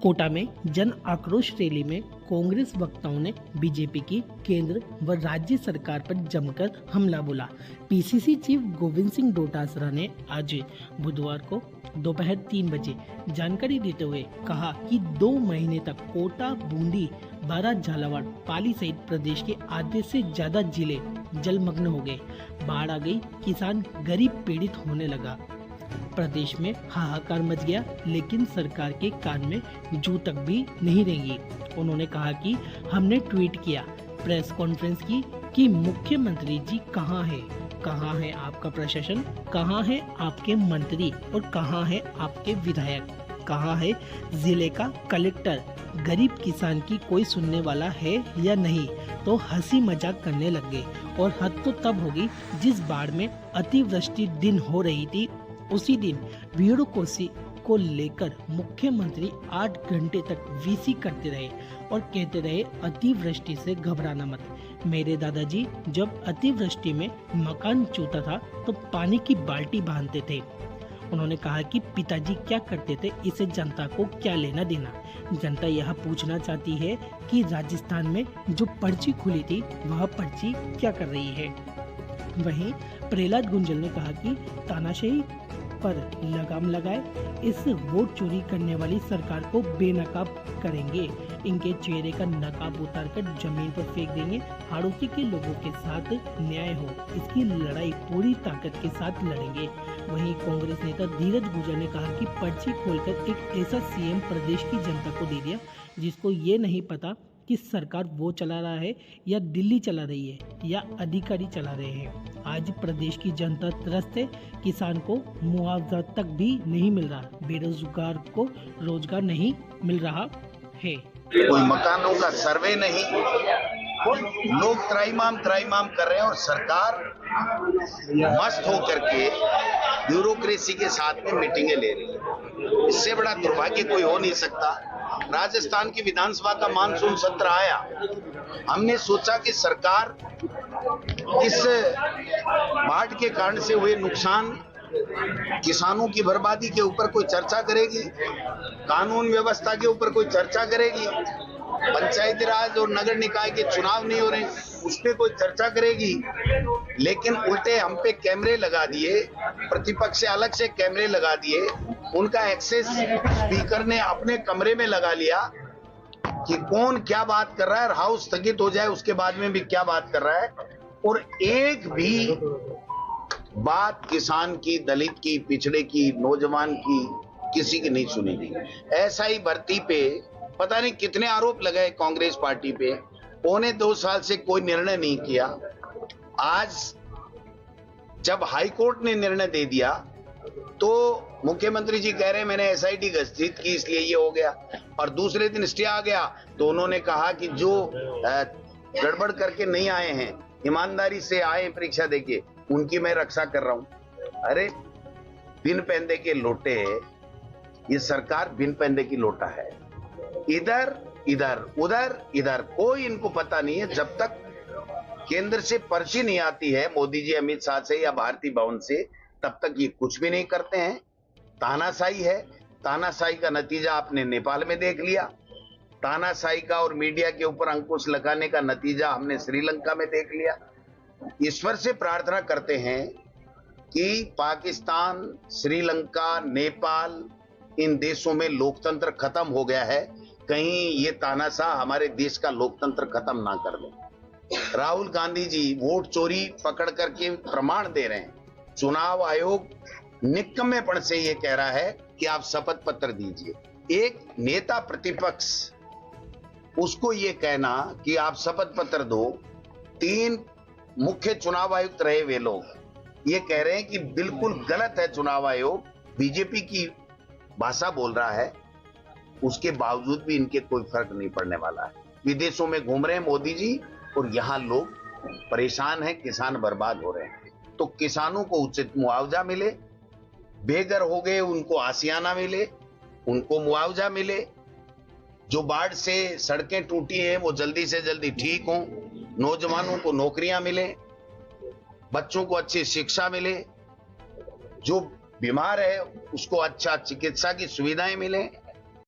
कोटा में जन आक्रोश रैली में कांग्रेस वक्ताओं ने बीजेपी की केंद्र व राज्य सरकार पर जमकर हमला बोला। पीसीसी चीफ गोविंद सिंह डोटासरा ने आज बुधवार को दोपहर 3 बजे जानकारी देते हुए कहा कि 2 महीने तक कोटा, बूंदी, बारां, झालावाड़, पाली सहित प्रदेश के आधे से ज्यादा जिले जलमग्न हो गए। बाढ़ आ गई, किसान गरीब पीड़ित होने लगा। प्रदेश में हाहाकार मच गया, लेकिन सरकार के कान में जू तक भी नहीं रेंगी। उन्होंने कहा कि हमने ट्वीट किया, प्रेस कॉन्फ्रेंस की कि मुख्यमंत्री जी कहाँ है, कहाँ है आपका प्रशासन, कहाँ है आपके मंत्री और कहाँ है आपके विधायक, कहाँ है जिले का कलेक्टर। गरीब किसान की कोई सुनने वाला है या नहीं? तो हंसी मजाक करने लग गए। और हद तो तब होगी जिस बाढ़ में अतिवृष्टि दिन हो रही थी, उसी दिन भीड़ कोसी को लेकर मुख्यमंत्री 8 घंटे तक वीसी करते रहे और कहते रहे अतिवृष्टि से घबराना मत। मेरे दादाजी जब अतिवृष्टि में मकान चूता था तो पानी की बाल्टी बांधते थे। उन्होंने कहा कि पिताजी क्या करते थे, इसे जनता को क्या लेना देना। जनता यह पूछना चाहती है कि राजस्थान में जो पर्ची खुली थी वह पर्ची क्या कर रही है। वहीं प्रहलाद गुंजल ने कहा कि तानाशाही पर लगाम लगाए, इस वोट चोरी करने वाली सरकार को बेनकाब करेंगे, इनके चेहरे का नकाब उतारकर जमीन पर फेंक देंगे। हाड़ोती के लोगों के साथ न्याय हो, इसकी लड़ाई पूरी ताकत के साथ लड़ेंगे। वहीं कांग्रेस नेता धीरज गुर्जर ने कहा कि पर्ची खोलकर एक ऐसा सीएम प्रदेश की जनता को दे दिया जिसको ये नहीं पता कि सरकार वो चला रहा है या दिल्ली चला रही है या अधिकारी चला रहे हैं। आज प्रदेश की जनता त्रस्त है, किसान को मुआवजा तक भी नहीं मिल रहा, बेरोजगार को रोजगार नहीं मिल रहा है। कोई मकानों का सर्वे नहीं, लोग त्राईमाम कर रहे हैं और सरकार मस्त होकर के ब्यूरोक्रेसी के साथ में मीटिंगें ले रही है। इससे बड़ा दुर्भाग्य कोई हो नहीं सकता। राजस्थान की विधानसभा का मानसून सत्र आया, हमने सोचा कि सरकार इस बाढ़ के कारण से हुए नुकसान, किसानों की बर्बादी के ऊपर कोई चर्चा करेगी, कानून व्यवस्था के ऊपर कोई चर्चा करेगी, पंचायती राज और नगर निकाय के चुनाव नहीं हो रहे उस पर कोई चर्चा करेगी। लेकिन उल्टे हम पे कैमरे लगा दिए, प्रतिपक्ष से अलग से कैमरे लगा दिए, उनका एक्सेस स्पीकर ने अपने कमरे में लगा लिया कि कौन क्या बात कर रहा है, हाउस स्थगित हो जाए उसके बाद में भी क्या बात कर रहा है। और एक भी बात किसान की, दलित की, पिछड़े की, नौजवान की किसी की नहीं सुनी गई। ऐसा ही भर्ती पे पता नहीं कितने आरोप लगाए कांग्रेस पार्टी पे, 2.25 साल से कोई निर्णय नहीं किया। आज जब हाई कोर्ट ने निर्णय दे दिया तो मुख्यमंत्री जी कह रहे हैं मैंने एसआईटी गठित की इसलिए ये हो गया, और दूसरे दिन स्टे आ गया तो उन्होंने कहा कि जो गड़बड़ करके नहीं आए हैं, ईमानदारी से आए परीक्षा देके, उनकी मैं रक्षा कर रहा हूं। अरे बिन पैंदे के लोटे, ये सरकार बिन पैंदे की लोटा है, इधर इधर उधर इधर, कोई इनको पता नहीं है। जब तक केंद्र से पर्ची नहीं आती है मोदी जी, अमित शाह से या भारती भवन से, तब तक ये कुछ भी नहीं करते हैं। तानाशाही है, तानाशाही का नतीजा आपने नेपाल में देख लिया, तानाशाही का और मीडिया के ऊपर अंकुश लगाने का नतीजा हमने श्रीलंका में देख लिया। ईश्वर से प्रार्थना करते हैं कि पाकिस्तान, श्रीलंका, नेपाल, इन देशों में लोकतंत्र खत्म हो गया है, कहीं ये तानाशाह हमारे देश का लोकतंत्र खत्म ना कर दे। राहुल गांधी जी वोट चोरी पकड़ करके प्रमाण दे रहे हैं। चुनाव आयोग निकम्मेपन से ये कह रहा है कि आप शपथ पत्र दीजिए। एक नेता प्रतिपक्ष, उसको ये कहना कि आप शपथ पत्र दो, 3 मुख्य चुनाव आयुक्त रहे वे लोग ये कह रहे हैं कि बिल्कुल गलत है चुनाव आयोग, बीजेपी की भाषा बोल रहा है, उसके बावजूद भी इनके कोई फर्क नहीं पड़ने वाला है। विदेशों में घूम रहे हैं मोदी जी और यहाँ लोग परेशान हैं, किसान बर्बाद हो रहे हैं। तो किसानों को उचित मुआवजा मिले, बेघर हो गए उनको आशियाना मिले, उनको मुआवजा मिले, जो बाढ़ से सड़कें टूटी हैं वो जल्दी से जल्दी ठीक हों, नौजवानों को नौकरियां मिले, बच्चों को अच्छी शिक्षा मिले, जो बीमार है उसको अच्छा चिकित्सा की सुविधाएं मिले।